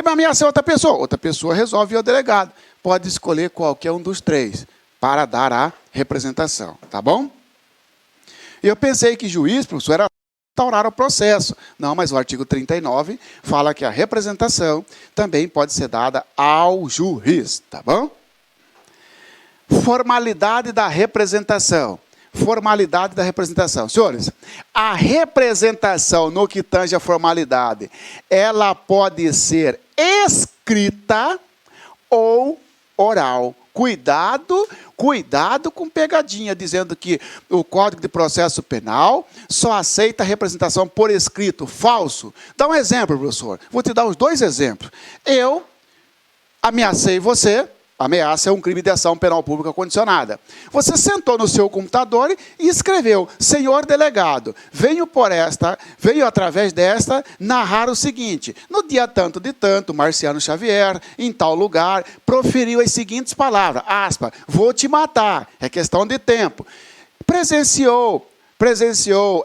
Ameaçei outra pessoa resolve ir ao delegado. Pode escolher qualquer um dos três para dar a representação, tá bom? Eu pensei que juiz, professor, era instaurar o processo. Não, mas o artigo 39 fala que a representação também pode ser dada ao juiz, tá bom? Formalidade da representação. Formalidade da representação. Senhores, a representação no que tange a formalidade, ela pode ser escrita ou oral. Cuidado com pegadinha, dizendo que o Código de Processo Penal só aceita a representação por escrito. Falso. Dá um exemplo, professor. Vou te dar os dois exemplos. Eu ameacei você. Ameaça é um crime de ação penal pública condicionada. Você sentou no seu computador e escreveu: senhor delegado, venho através desta narrar o seguinte: no dia tanto de tanto, Marciano Xavier, em tal lugar, proferiu as seguintes palavras, aspas, vou te matar, é questão de tempo. Presenciou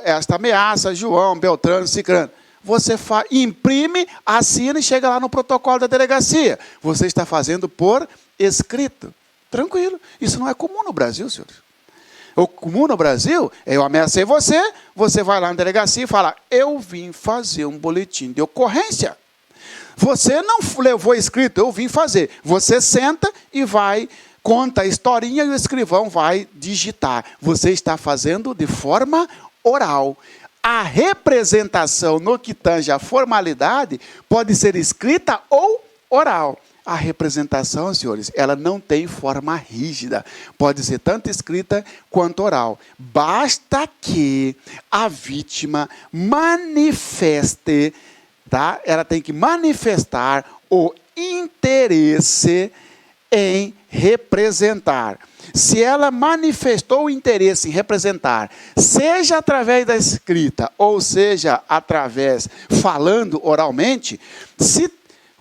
esta ameaça, João, Beltrano, Cicrano. Você imprime, assina e chega lá no protocolo da delegacia. Você está fazendo por escrito. Tranquilo. Isso não é comum no Brasil, senhores. O comum no Brasil é eu ameacei você, você vai lá na delegacia e fala, eu vim fazer um boletim de ocorrência. Você não levou escrito, eu vim fazer. Você senta e vai, conta a historinha e o escrivão vai digitar. Você está fazendo de forma oral. A representação no que tange a formalidade pode ser escrita ou oral. A representação, senhores, ela não tem forma rígida. Pode ser tanto escrita quanto oral. Basta que a vítima manifeste, tá? Ela tem que manifestar o interesse em representar. Se ela manifestou o interesse em representar, seja através da escrita, ou seja, através, falando oralmente, se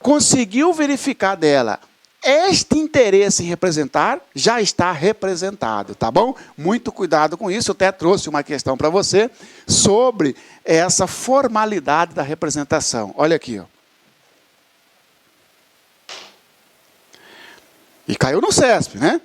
conseguiu verificar dela este interesse em representar, já está representado, tá bom? Muito cuidado com isso, eu até trouxe uma questão para você sobre essa formalidade da representação. Olha aqui, ó. E caiu no CESP, né?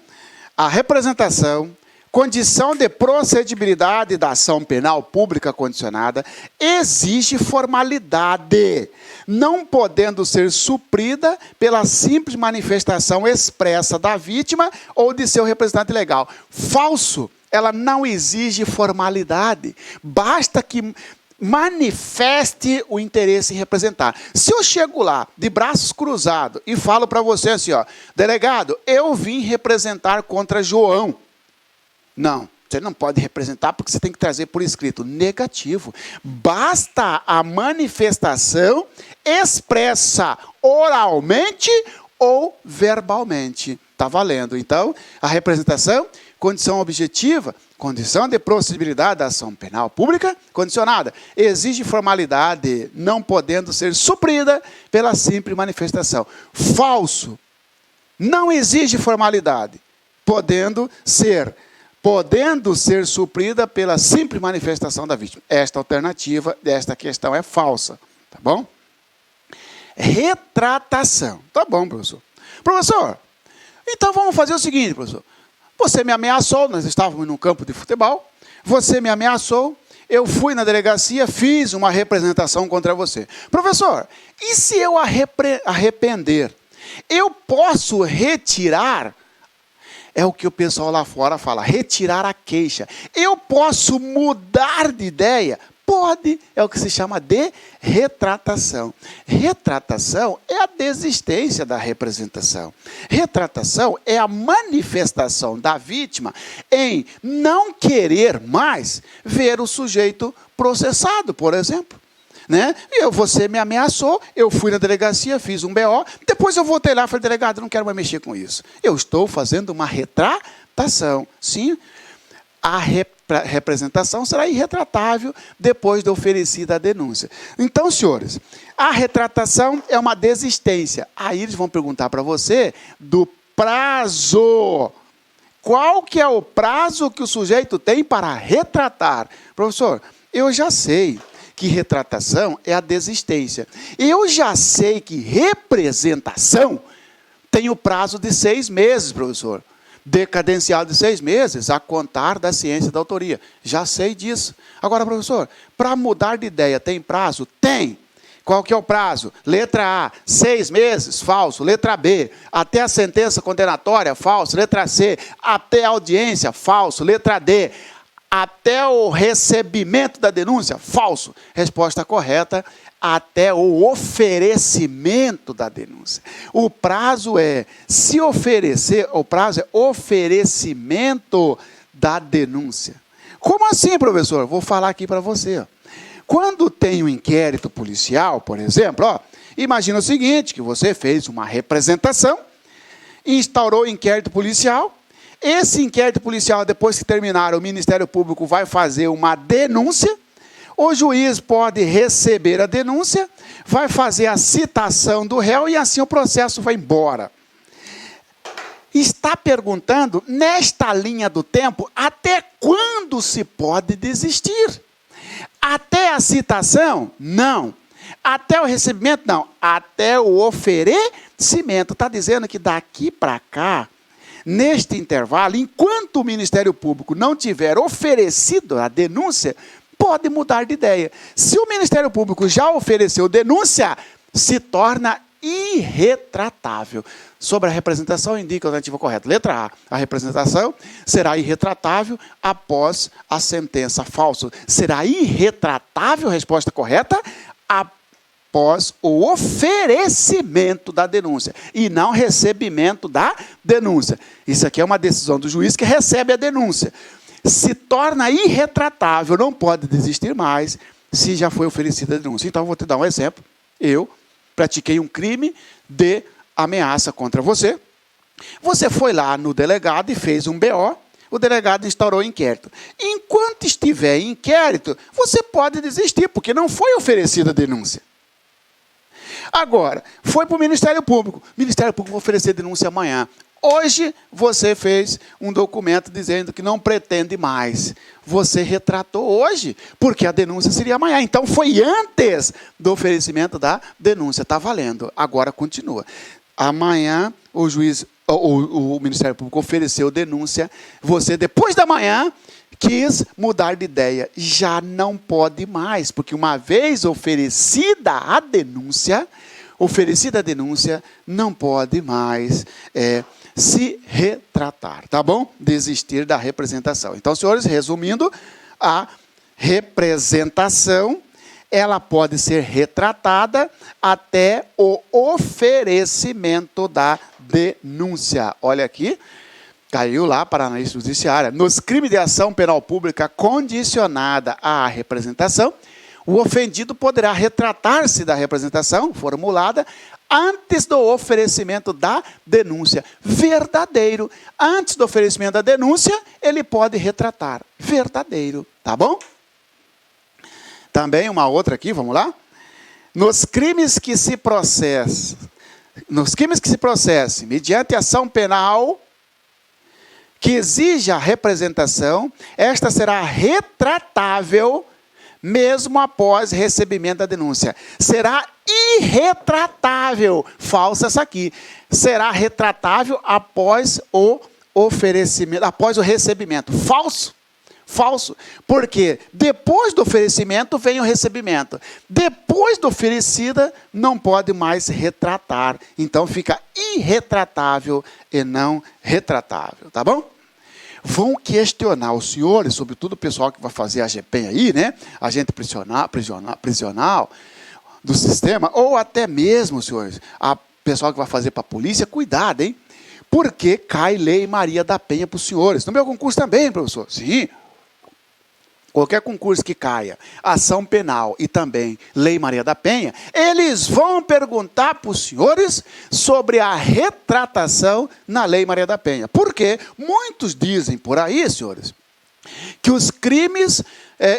A representação, condição de procedibilidade da ação penal pública condicionada, exige formalidade, não podendo ser suprida pela simples manifestação expressa da vítima ou de seu representante legal. Falso, ela não exige formalidade, basta que manifeste o interesse em representar. Se eu chego lá, de braços cruzados, e falo para você assim, ó, delegado, eu vim representar contra João. Não, você não pode representar porque você tem que trazer por escrito. Negativo. Basta a manifestação expressa oralmente ou verbalmente. Está valendo. Então, a representação, condição objetiva, condição de procedibilidade da ação penal pública condicionada, exige formalidade, não podendo ser suprida pela simples manifestação. Falso. Não exige formalidade, podendo ser suprida pela simples manifestação da vítima. Esta alternativa desta questão é falsa, tá bom? Retratação. Tá bom, professor. Professor, então vamos fazer o seguinte, professor. Você me ameaçou, nós estávamos num campo de futebol, você me ameaçou, eu fui na delegacia, fiz uma representação contra você. Professor, e se eu arrepender? Eu posso retirar, é o que o pessoal lá fora fala, retirar a queixa. Eu posso mudar de ideia? Pode, é o que se chama de retratação. Retratação é a desistência da representação. Retratação é a manifestação da vítima em não querer mais ver o sujeito processado, por exemplo. Né? Você me ameaçou, eu fui na delegacia, fiz um BO, depois eu voltei lá e falei, delegado, não quero mais mexer com isso. Eu estou fazendo uma retratação. Sim, a representação será irretratável depois de oferecida a denúncia. Então, senhores, a retratação é uma desistência. Aí eles vão perguntar para você do prazo. Qual que é o prazo que o sujeito tem para retratar? Professor, eu já sei que retratação é a desistência. Eu já sei que representação tem o prazo de 6 meses, professor. Decadencial de 6 meses, a contar da ciência da autoria. Já sei disso. Agora, professor, para mudar de ideia tem prazo? Tem. Qual que é o prazo? Letra A, 6 meses, falso. Letra B, até a sentença condenatória, falso. Letra C, até a audiência, falso. Letra D, até o recebimento da denúncia, falso. Resposta correta, até o oferecimento da denúncia. O prazo é, se oferecer, o prazo é oferecimento da denúncia. Como assim, professor? Vou falar aqui para você, ó. Quando tem um inquérito policial, por exemplo, ó, imagina o seguinte, que você fez uma representação, instaurou o inquérito policial, esse inquérito policial, depois que terminar, o Ministério Público vai fazer uma denúncia, o juiz pode receber a denúncia, vai fazer a citação do réu e assim o processo vai embora. Está perguntando, nesta linha do tempo, até quando se pode desistir? Até a citação? Não. Até o recebimento? Não. Até o oferecimento. Está dizendo que daqui para cá, neste intervalo, enquanto o Ministério Público não tiver oferecido a denúncia, pode mudar de ideia. Se o Ministério Público já ofereceu denúncia, se torna irretratável. Sobre a representação, indica a alternativa correta. Letra A, a representação será irretratável após a sentença. Falso. Será irretratável, resposta correta, após o oferecimento da denúncia e não recebimento da denúncia. Isso aqui é uma decisão do juiz que recebe a denúncia. Se torna irretratável, não pode desistir mais se já foi oferecida a denúncia. Então, eu vou te dar um exemplo. Eu pratiquei um crime de ameaça contra você. Você foi lá no delegado e fez um BO. O delegado instaurou o inquérito. Enquanto estiver em inquérito, você pode desistir, porque não foi oferecida a denúncia. Agora, foi para o Ministério Público. O Ministério Público vai oferecer denúncia amanhã. Hoje, você fez um documento dizendo que não pretende mais. Você retratou hoje, porque a denúncia seria amanhã. Então, foi antes do oferecimento da denúncia. Está valendo. Agora, continua. Amanhã, o juiz, o Ministério Público ofereceu denúncia. Você, depois da manhã, quis mudar de ideia. Já não pode mais, porque uma vez oferecida a denúncia, não pode mais se retratar, tá bom? Desistir da representação. Então, senhores, resumindo, a representação, ela pode ser retratada até o oferecimento da denúncia. Olha aqui, caiu lá para a analista judiciária. Nos crimes de ação penal pública condicionada à representação, o ofendido poderá retratar-se da representação formulada antes do oferecimento da denúncia. Verdadeiro. Antes do oferecimento da denúncia, ele pode retratar. Verdadeiro. Tá bom? Também uma outra aqui, vamos lá? Nos crimes que se processem mediante ação penal que exija representação, esta será retratável mesmo após recebimento da denúncia. Será irretratável. Falsa essa aqui. Será retratável após o oferecimento, após o recebimento. Falso. Falso. Porque depois do oferecimento vem o recebimento. Depois do oferecida, não pode mais retratar. Então fica irretratável e não retratável. Tá bom? Vão questionar os senhores, sobretudo o pessoal que vai fazer a GPEM aí, né? Agente prisional do sistema, ou até mesmo, senhores, a pessoal que vai fazer para a polícia, cuidado, hein? Porque cai Lei Maria da Penha para os senhores. No meu concurso também, professor. Sim. Qualquer concurso que caia, ação penal e também Lei Maria da Penha, eles vão perguntar para os senhores sobre a retratação na Lei Maria da Penha. Porque muitos dizem por aí, senhores, que os crimes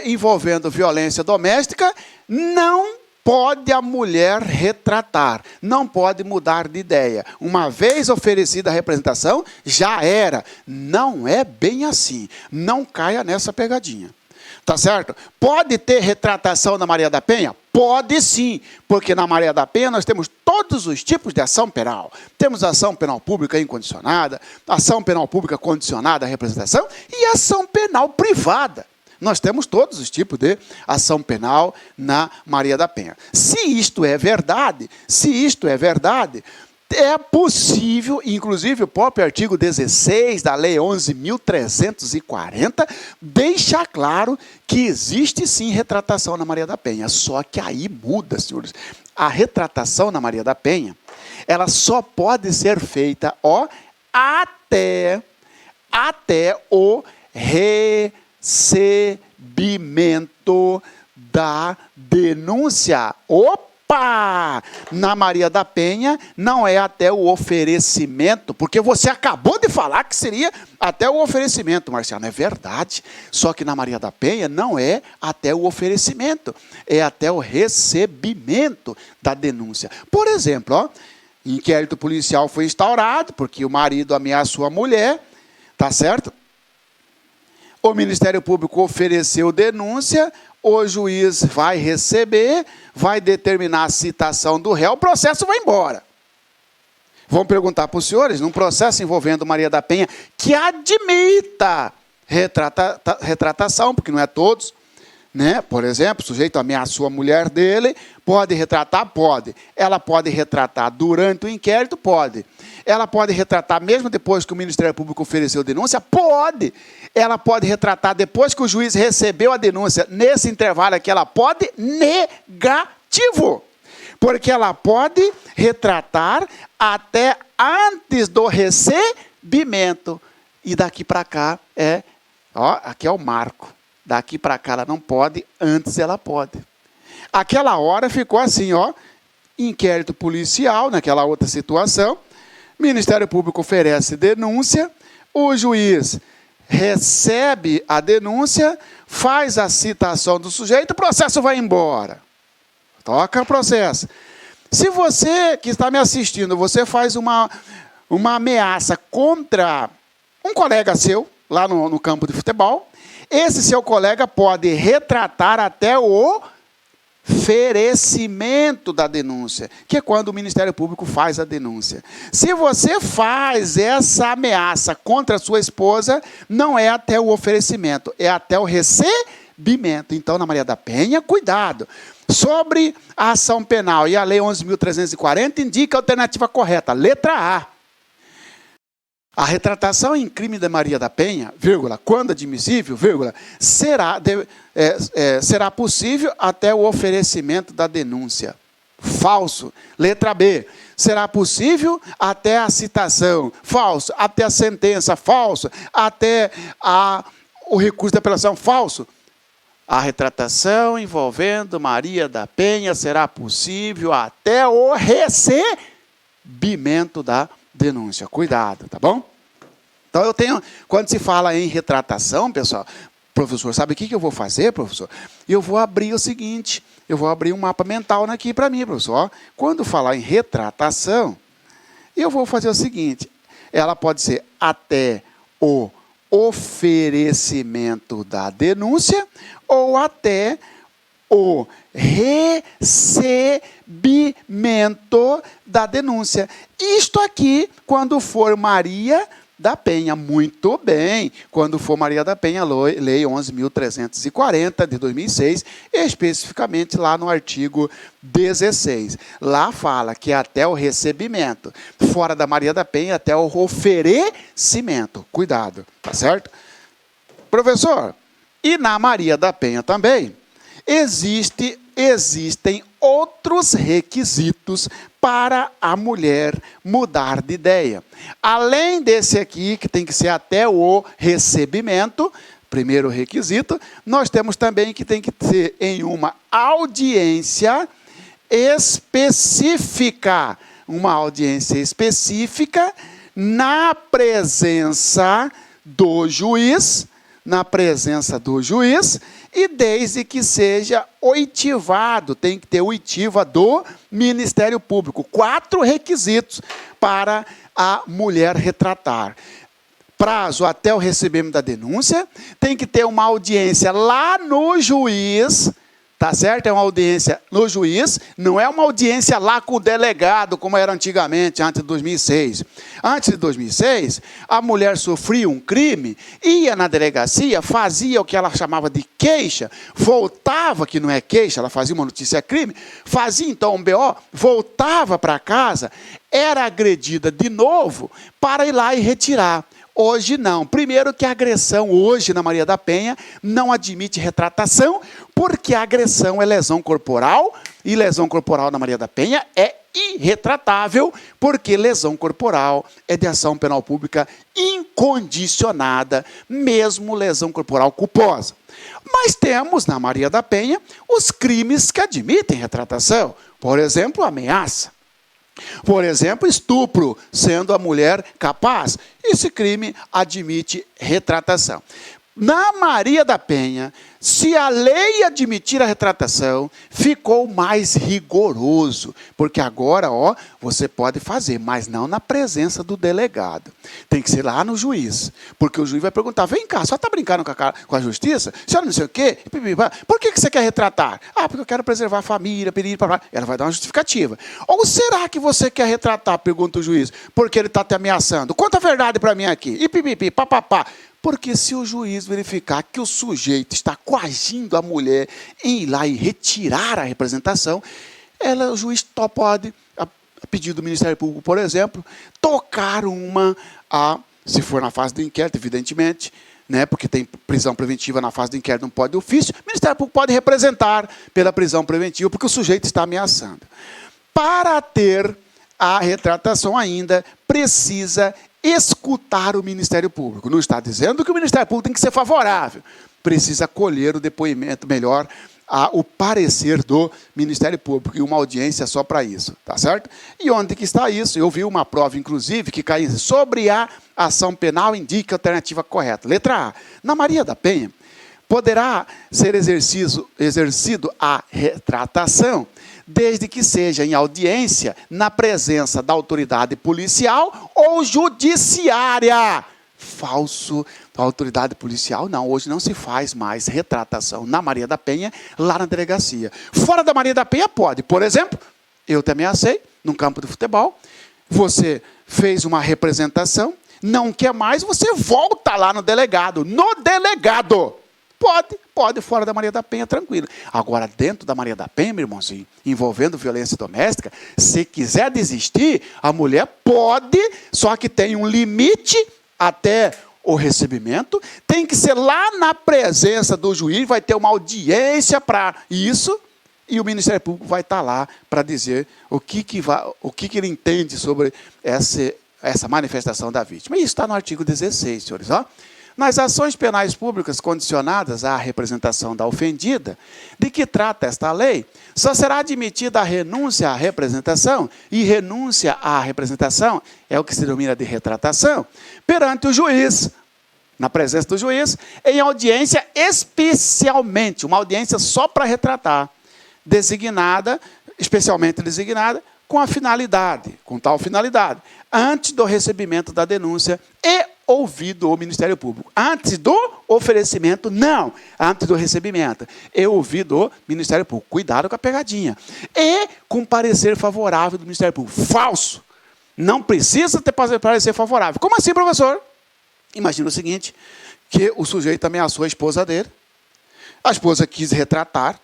envolvendo violência doméstica não pode a mulher retratar, não pode mudar de ideia. Uma vez oferecida a representação, já era. Não é bem assim. Não caia nessa pegadinha. Tá certo? Pode ter retratação na Maria da Penha? Pode sim, porque na Maria da Penha nós temos todos os tipos de ação penal. Temos ação penal pública incondicionada, ação penal pública condicionada à representação e ação penal privada. Nós temos todos os tipos de ação penal na Maria da Penha. Se isto é verdade, é possível, inclusive o próprio artigo 16 da Lei 11.340 deixa claro que existe sim retratação na Maria da Penha. Só que aí muda, senhores. A retratação na Maria da Penha, ela só pode ser feita até o recebimento da denúncia. Na Maria da Penha não é até o oferecimento, porque você acabou de falar que seria até o oferecimento, Marciano, é verdade, só que na Maria da Penha não é até o oferecimento, é até o recebimento da denúncia. Por exemplo, inquérito policial foi instaurado, porque o marido ameaçou a mulher, tá certo? O Ministério Público ofereceu denúncia, o juiz vai receber, vai determinar a citação do réu, o processo vai embora. Vamos perguntar para os senhores, num processo envolvendo Maria da Penha, que admita retratação, porque não é todos, né? Por exemplo, o sujeito ameaçou a mulher dele, pode retratar? Pode. Ela pode retratar durante o inquérito? Pode. Ela pode retratar mesmo depois que o Ministério Público ofereceu denúncia? Pode. Ela pode retratar depois que o juiz recebeu a denúncia. Nesse intervalo aqui, ela pode negativo. Porque ela pode retratar até antes do recebimento. E daqui para cá aqui é o marco. Daqui para cá ela não pode, antes ela pode. Aquela hora ficou assim, inquérito policial, naquela outra situação, Ministério Público oferece denúncia, o juiz recebe a denúncia, faz a citação do sujeito, o processo vai embora. Toca o processo. Se você que está me assistindo, você faz uma ameaça contra um colega seu, lá no campo de futebol, esse seu colega pode retratar até o oferecimento da denúncia, que é quando o Ministério Público faz a denúncia. Se você faz essa ameaça contra a sua esposa, não é até o oferecimento, é até o recebimento. Então, na Maria da Penha, cuidado. Sobre a ação penal e a Lei 11.340 indica a alternativa correta, letra A. A retratação em crime de Maria da Penha, quando admissível, será possível até o oferecimento da denúncia. Falso. Letra B. Será possível até a citação. Falso. Até a sentença. Falso. Até o recurso de apelação. Falso. A retratação envolvendo Maria da Penha será possível até o recebimento da denúncia. Cuidado, tá bom? Então quando se fala em retratação, pessoal, professor, sabe o que eu vou fazer, professor? Eu vou abrir o seguinte, eu vou abrir um mapa mental aqui para mim, professor. Quando falar em retratação, eu vou fazer o seguinte, ela pode ser até o oferecimento da denúncia ou até o recebimento da denúncia. Isto aqui, quando for Maria da Penha, muito bem. Quando for Maria da Penha, Lei 11.340 de 2006, especificamente lá no artigo 16. Lá fala que até o recebimento. Fora da Maria da Penha, até o oferecimento. Cuidado, tá certo? Professor, e na Maria da Penha também, existem outros requisitos para a mulher mudar de ideia. Além desse aqui, que tem que ser até o recebimento, primeiro requisito, nós temos também que tem que ser em uma audiência específica. Uma audiência específica na presença do juiz, e desde que seja oitivado, tem que ter oitiva do Ministério Público. 4 requisitos para a mulher retratar. prazo até o recebimento da denúncia, tem que ter uma audiência lá no juiz, tá certo? É uma audiência no juiz, não é uma audiência lá com o delegado, como era antigamente, antes de 2006. Antes de 2006, a mulher sofria um crime, ia na delegacia, fazia o que ela chamava de queixa, voltava, que não é queixa, ela fazia uma notícia crime, fazia então um BO, voltava para casa, era agredida de novo para ir lá e retirar. Hoje não. Primeiro que a agressão hoje na Maria da Penha não admite retratação, porque a agressão é lesão corporal, e lesão corporal na Maria da Penha é irretratável, porque lesão corporal é de ação penal pública incondicionada, mesmo lesão corporal culposa. Mas temos na Maria da Penha os crimes que admitem retratação. Por exemplo, ameaça. Por exemplo, estupro, sendo a mulher capaz. Esse crime admite retratação. Na Maria da Penha, se a lei admitir a retratação, ficou mais rigoroso, porque agora, você pode fazer, mas não na presença do delegado. Tem que ser lá no juiz, porque o juiz vai perguntar, vem cá, só está brincando com a justiça? Senhora não sei o quê? Por que você quer retratar? Ah, porque eu quero preservar a família, ela vai dar uma justificativa. Ou será que você quer retratar, pergunta o juiz, porque ele está te ameaçando? Conta a verdade para mim aqui. E pipipi, papapá. Porque se o juiz verificar que o sujeito está coagindo a mulher em ir lá e retirar a representação, o juiz pode, a pedido do Ministério Público, por exemplo, tocar se for na fase do inquérito, evidentemente, né, porque tem prisão preventiva na fase do inquérito, não pode ofício, o Ministério Público pode representar pela prisão preventiva, porque o sujeito está ameaçando. Para ter a retratação ainda, precisa escutar o Ministério Público. Não está dizendo que o Ministério Público tem que ser favorável. Precisa colher o depoimento, melhor, o parecer do Ministério Público, e uma audiência só para isso, tá certo? E onde que está isso? Eu vi uma prova, inclusive, que caiu sobre a ação penal, indica a alternativa correta. Letra A. Na Maria da Penha, poderá ser exercido a retratação, desde que seja em audiência, na presença da autoridade policial ou judiciária. Falso. A autoridade policial, não. Hoje não se faz mais retratação na Maria da Penha, lá na delegacia. Fora da Maria da Penha, pode. Por exemplo, eu te ameacei, num campo de futebol, você fez uma representação, não quer mais, você volta lá no delegado. No delegado! Pode, fora da Maria da Penha, tranquilo. Agora, dentro da Maria da Penha, meu irmãozinho, envolvendo violência doméstica, se quiser desistir, a mulher pode, só que tem um limite até o recebimento, tem que ser lá na presença do juiz, vai ter uma audiência para isso, e o Ministério Público vai estar lá para dizer o que ele entende sobre essa manifestação da vítima. E isso está no artigo 16, senhores, Nas ações penais públicas condicionadas à representação da ofendida, de que trata esta lei, só será admitida a renúncia à representação, e renúncia à representação é o que se denomina de retratação, perante o juiz, na presença do juiz, em audiência especialmente, uma audiência só para retratar, especialmente designada, com tal finalidade, antes do recebimento da denúncia e ouvido o Ministério Público. Antes do oferecimento, não. Antes do recebimento. E ouvido o Ministério Público. Cuidado com a pegadinha. E com parecer favorável do Ministério Público. Falso. Não precisa ter parecer favorável. Como assim, professor? Imagina o seguinte, que o sujeito ameaçou a esposa dele. A esposa quis retratar.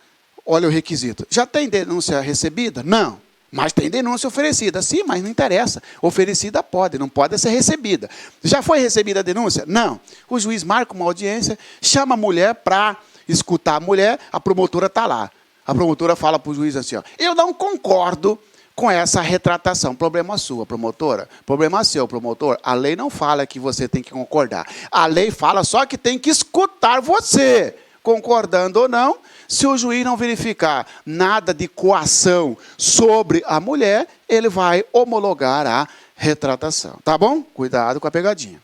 Olha o requisito. Já tem denúncia recebida? Não. Mas tem denúncia oferecida. Sim, mas não interessa. Oferecida pode, não pode ser recebida. Já foi recebida a denúncia? Não. O juiz marca uma audiência, chama a mulher para escutar a mulher, a promotora está lá. A promotora fala para o juiz assim, eu não concordo com essa retratação. Problema sua, promotora. Problema seu, promotor. A lei não fala que você tem que concordar. A lei fala só que tem que escutar você. Concordando ou não, se o juiz não verificar nada de coação sobre a mulher, ele vai homologar a retratação. Tá bom? Cuidado com a pegadinha.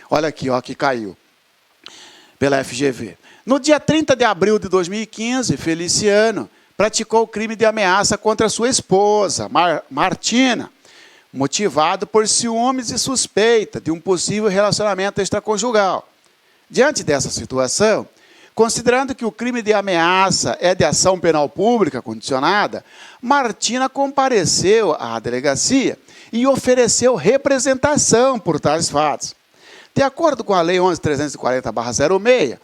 Olha aqui, que caiu. Pela FGV. No dia 30 de abril de 2015, Feliciano praticou o crime de ameaça contra sua esposa, Martina, motivado por ciúmes e suspeita de um possível relacionamento extraconjugal. Diante dessa situação, considerando que o crime de ameaça é de ação penal pública condicionada, Martina compareceu à delegacia e ofereceu representação por tais fatos. De acordo com a Lei 11.340/06,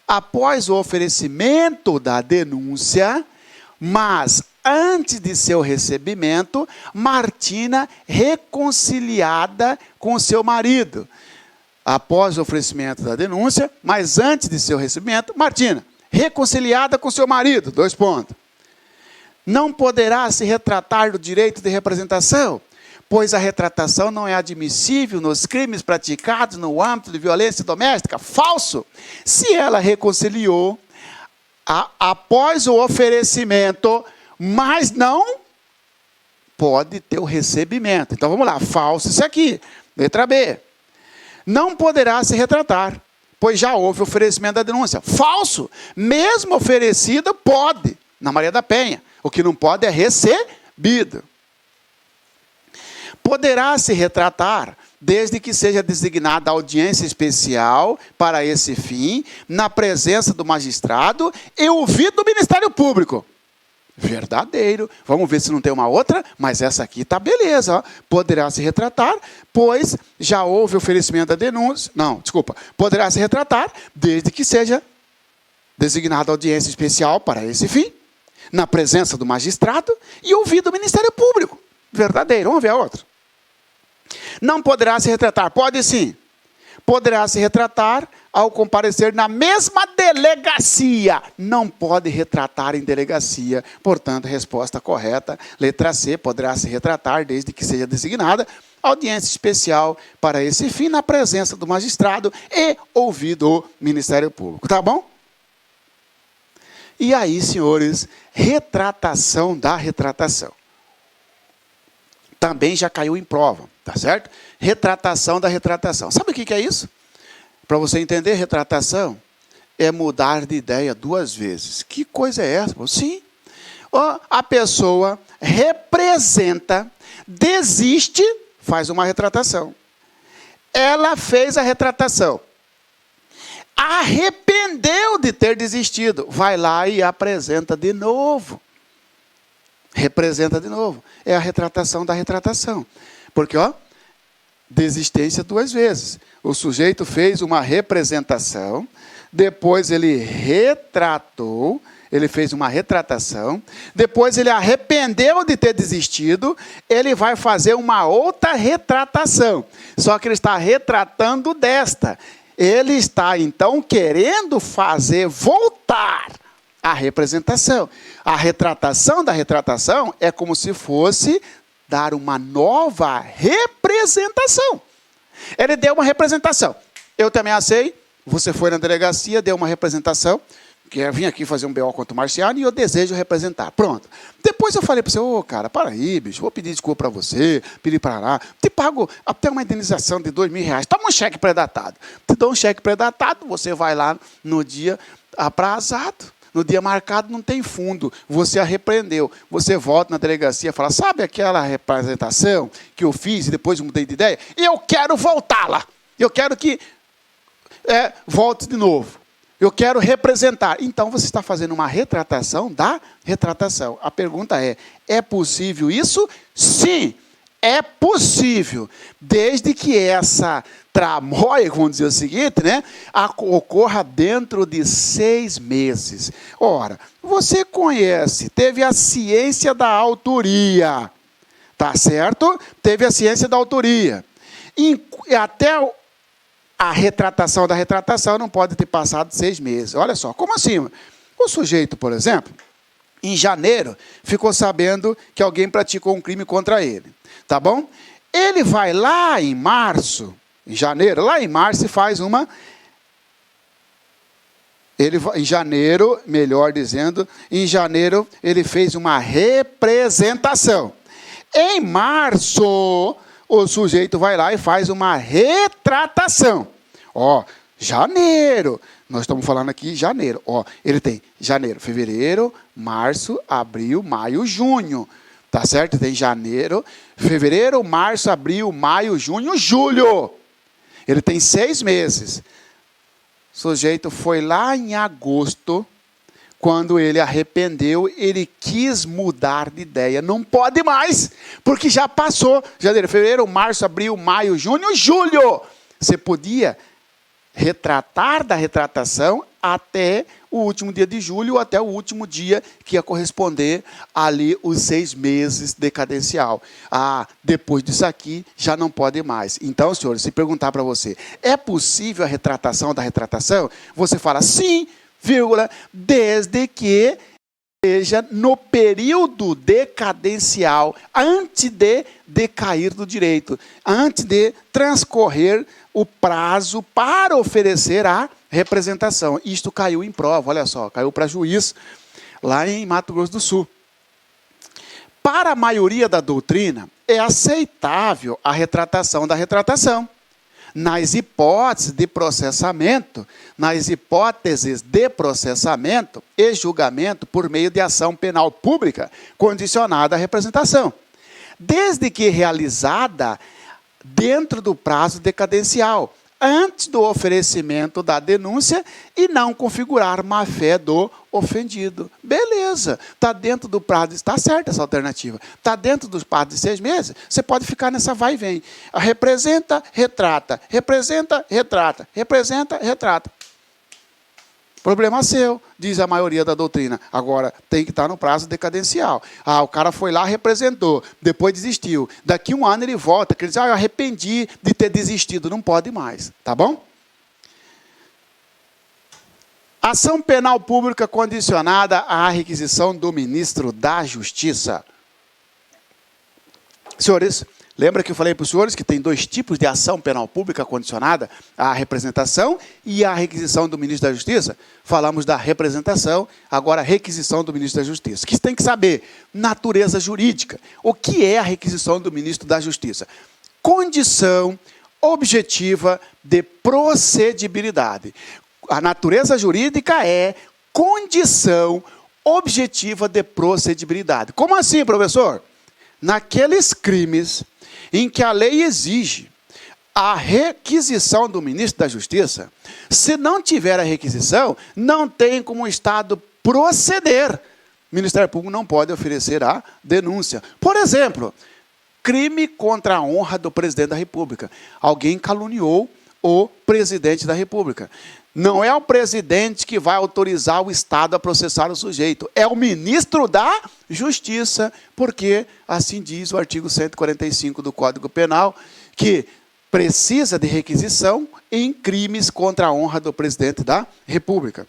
após o oferecimento da denúncia, mas antes de seu recebimento, Martina reconciliada com seu marido. Após o oferecimento da denúncia, mas antes de seu recebimento, Martina, reconciliada com seu marido, 2 pontos. Não poderá se retratar do direito de representação, pois a retratação não é admissível nos crimes praticados no âmbito de violência doméstica. Falso! Se ela reconciliou após o oferecimento, mas não pode ter o recebimento. Então vamos lá, falso isso aqui. Letra B. Não poderá se retratar, pois já houve oferecimento da denúncia. Falso! Mesmo oferecido, pode, na Maria da Penha. O que não pode é recebido. Poderá se retratar, desde que seja designada audiência especial para esse fim, na presença do magistrado e ouvido do Ministério Público. Verdadeiro. Vamos ver se não tem uma outra, mas essa aqui está beleza. Ó. Poderá se retratar, pois já houve oferecimento da denúncia. Não, desculpa. Poderá se retratar, desde que seja designada audiência especial para esse fim, na presença do magistrado e ouvido do Ministério Público. Verdadeiro. Vamos ver a outra. Não poderá se retratar. Pode sim. Poderá se retratar ao comparecer na mesma delegacia. Não pode retratar em delegacia. Portanto, resposta correta, letra C, poderá se retratar desde que seja designada audiência especial para esse fim, na presença do magistrado e ouvido o Ministério Público. Tá bom? E aí, senhores, retratação da retratação. Também já caiu em prova, tá certo? Retratação da retratação. Sabe o que é isso? Para você entender, retratação é mudar de ideia 2 vezes. Que coisa é essa? Sim. A pessoa representa, desiste, faz uma retratação. Ela fez a retratação. Arrependeu de ter desistido. Vai lá e apresenta de novo. Representa de novo. É a retratação da retratação. Porque, desistência 2 vezes. O sujeito fez uma representação, depois ele retratou, ele fez uma retratação, depois ele arrependeu de ter desistido, ele vai fazer uma outra retratação. Só que ele está retratando desta. Ele está, então, querendo fazer voltar a representação. A retratação da retratação é como se fosse dar uma nova representação. Ele deu uma representação. Eu te ameacei, você foi na delegacia, deu uma representação, que eu vim aqui fazer um BO contra o Marciano e eu desejo representar. Pronto. Depois eu falei para você, cara, para aí, bicho, vou pedir desculpa para você, pedir para lá, te pago até uma indenização de R$2.000. Toma um cheque pré-datado. Te dou um cheque pré-datado, você vai lá no dia aprazado. No dia marcado não tem fundo, você a repreendeu. Você volta na delegacia e fala, sabe aquela representação que eu fiz e depois mudei de ideia? Eu quero voltá-la. Eu quero que volte de novo. Eu quero representar. Então você está fazendo uma retratação da retratação. A pergunta é possível isso? Sim, é possível. Desde que essa tramóia, vamos dizer o seguinte, ocorra dentro de 6 meses. Ora, você conhece, teve a ciência da autoria, tá certo? Teve a ciência da autoria. E até a retratação da retratação não pode ter passado 6 meses. Olha só, como assim? O sujeito, por exemplo, em janeiro, ficou sabendo que alguém praticou um crime contra ele, tá bom? Ele vai lá em março, em janeiro, lá em março, e faz uma... em janeiro, melhor dizendo, em janeiro, ele fez uma representação. Em março, o sujeito vai lá e faz uma retratação. Janeiro. Nós estamos falando aqui janeiro. Ele tem janeiro, fevereiro, março, abril, maio, junho. Tá certo? Tem janeiro, fevereiro, março, abril, maio, junho, julho. Ele tem 6 meses. O sujeito foi lá em agosto, quando ele arrependeu, ele quis mudar de ideia. Não pode mais, porque já passou. Janeiro, fevereiro, março, abril, maio, junho, julho. Você podia retratar da retratação até o último dia de julho, até o último dia que ia corresponder ali os 6 meses decadencial. Depois disso aqui, já não pode mais. Então, senhores, se perguntar para você, é possível a retratação da retratação? Você fala sim, vírgula, desde que seja no período decadencial, antes de decair do direito, antes de transcorrer o prazo para oferecer a representação. Isto caiu em prova, olha só, caiu para juiz lá em Mato Grosso do Sul. Para a maioria da doutrina, é aceitável a retratação da retratação. Nas hipóteses de processamento e julgamento por meio de ação penal pública condicionada à representação, desde que realizada dentro do prazo decadencial, antes do oferecimento da denúncia e não configurar má-fé do ofendido. Beleza, está dentro do prazo, está certa essa alternativa. Está dentro dos prazos de 6 meses, você pode ficar nessa vai e vem. Representa, retrata, representa, retrata, representa, retrata. Problema seu, diz a maioria da doutrina. Agora, tem que estar no prazo decadencial. O cara foi lá, representou, depois desistiu. Daqui 1 ano ele volta, que ele diz, eu arrependi de ter desistido. Não pode mais, tá bom? Ação penal pública condicionada à requisição do ministro da Justiça. Senhores, lembra que eu falei para os senhores que tem 2 tipos de ação penal pública condicionada à representação e à requisição do ministro da Justiça? Falamos da representação, agora a requisição do ministro da Justiça. O que você tem que saber? Natureza jurídica. O que é a requisição do ministro da Justiça? Condição objetiva de procedibilidade. A natureza jurídica é condição objetiva de procedibilidade. Como assim, professor? Naqueles crimes em que a lei exige a requisição do ministro da Justiça, se não tiver a requisição, não tem como o Estado proceder. O Ministério Público não pode oferecer a denúncia. Por exemplo, crime contra a honra do presidente da República. Alguém caluniou o presidente da República. Não é o presidente que vai autorizar o Estado a processar o sujeito. É o ministro da Justiça, porque assim diz o artigo 145 do Código Penal, que precisa de requisição em crimes contra a honra do presidente da República.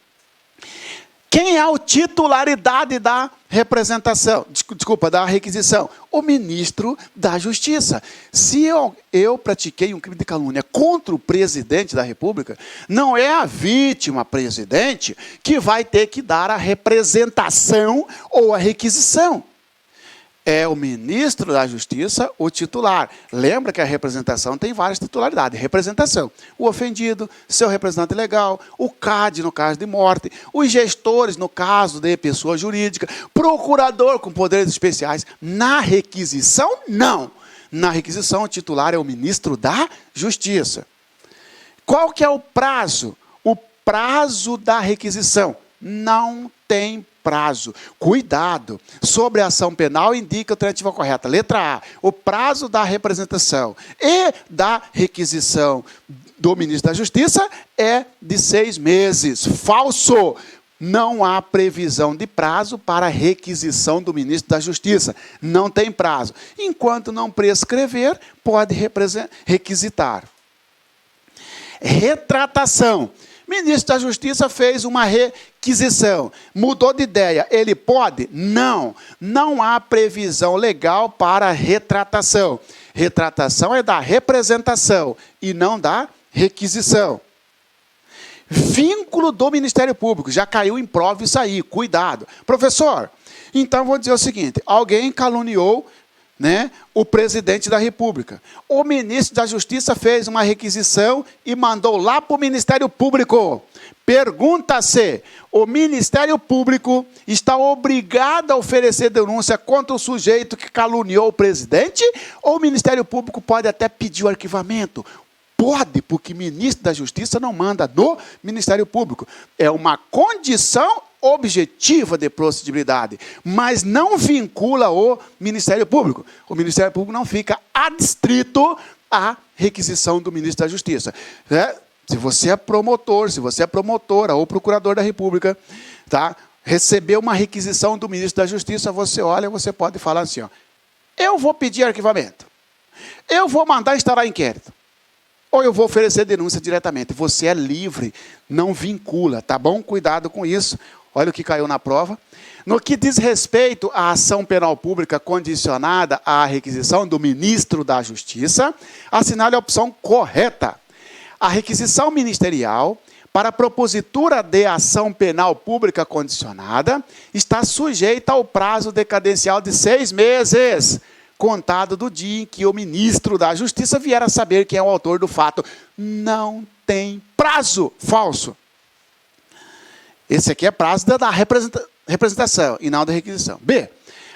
Quem é a titularidade da representação? Desculpa, da requisição? O ministro da Justiça. Se eu pratiquei um crime de calúnia contra o presidente da República, não é a vítima presidente que vai ter que dar a representação ou a requisição. É o ministro da Justiça, o titular. Lembra que a representação tem várias titularidades. Representação. O ofendido, seu representante legal, o CAD no caso de morte, os gestores no caso de pessoa jurídica, procurador com poderes especiais. Na requisição, não. Na requisição, o titular é o ministro da Justiça. Qual que é o prazo? O prazo da requisição. Não tem prazo. Cuidado. Sobre a ação penal, indica a alternativa correta. Letra A. O prazo da representação e da requisição do ministro da Justiça é de 6 meses. Falso. Não há previsão de prazo para a requisição do ministro da Justiça. Não tem prazo. Enquanto não prescrever, pode requisitar. Retratação. Ministro da Justiça fez uma requisição, mudou de ideia, ele pode? Não, não há previsão legal para retratação. Retratação é da representação e não da requisição. Vínculo do Ministério Público, já caiu em prova isso aí, cuidado. Professor, então vou dizer o seguinte, alguém caluniou né, o presidente da República. O ministro da Justiça fez uma requisição e mandou lá para o Ministério Público. Pergunta-se, o Ministério Público está obrigado a oferecer denúncia contra o sujeito que caluniou o presidente? Ou o Ministério Público pode até pedir o arquivamento? Pode, porque o ministro da Justiça não manda no Ministério Público. É uma condição objetiva de procedibilidade, mas não vincula o Ministério Público. O Ministério Público não fica adstrito à requisição do ministro da Justiça. Se você é promotor, se você é promotora ou procurador da República, tá? Recebeu uma requisição do ministro da Justiça, você olha, você pode falar assim, ó, eu vou pedir arquivamento, eu vou mandar instaurar inquérito, ou eu vou oferecer denúncia diretamente. Você é livre, não vincula, tá bom? Cuidado com isso. Olha o que caiu na prova. No que diz respeito à ação penal pública condicionada à requisição do ministro da Justiça, assinale a opção correta. A requisição ministerial para a propositura de ação penal pública condicionada está sujeita ao prazo decadencial de 6 meses, contado do dia em que o ministro da Justiça vier a saber quem é o autor do fato. Não tem prazo. Falso. Esse aqui é prazo da representação e não da requisição. B.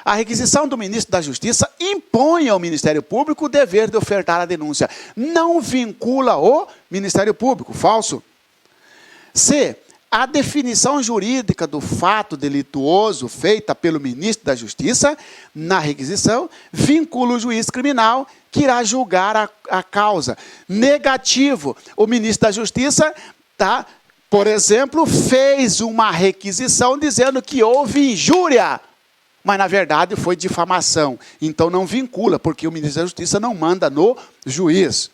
A requisição do ministro da Justiça impõe ao Ministério Público o dever de ofertar a denúncia. Não vincula o Ministério Público. Falso. C. A definição jurídica do fato delituoso feita pelo ministro da Justiça, na requisição, vincula o juiz criminal que irá julgar a causa. Negativo. O ministro da Justiça, tá, por exemplo, fez uma requisição dizendo que houve injúria, mas na verdade foi difamação. Então não vincula, porque o ministro da Justiça não manda no juiz.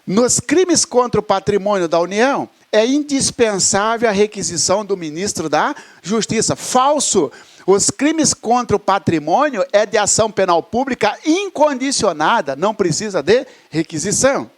Nos crimes contra o patrimônio da União, é indispensável a requisição do ministro da Justiça. Falso. Os crimes contra o patrimônio é de ação penal pública incondicionada, não precisa de requisição.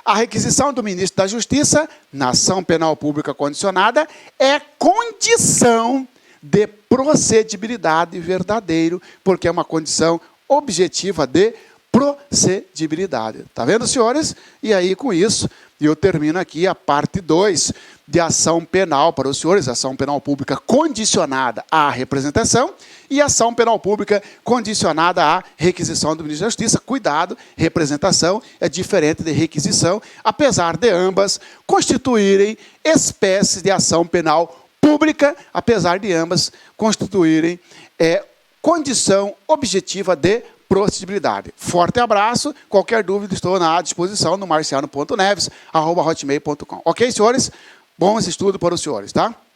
A requisição do ministro da Justiça, na ação penal pública condicionada, é condição de procedibilidade verdadeiro, porque é uma condição objetiva de procedibilidade. Está vendo, senhores? E aí, com isso, eu termino aqui a parte 2 de ação penal para os senhores, ação penal pública condicionada à representação e ação penal pública condicionada à requisição do ministro da Justiça. Cuidado, representação é diferente de requisição, apesar de ambas constituírem espécies de ação penal pública, apesar de ambas constituírem condição objetiva de procedibilidade. Forte abraço. Qualquer dúvida, estou à disposição no marciano.neves@hotmail.com. Ok, senhores? Bom esse estudo para os senhores, tá?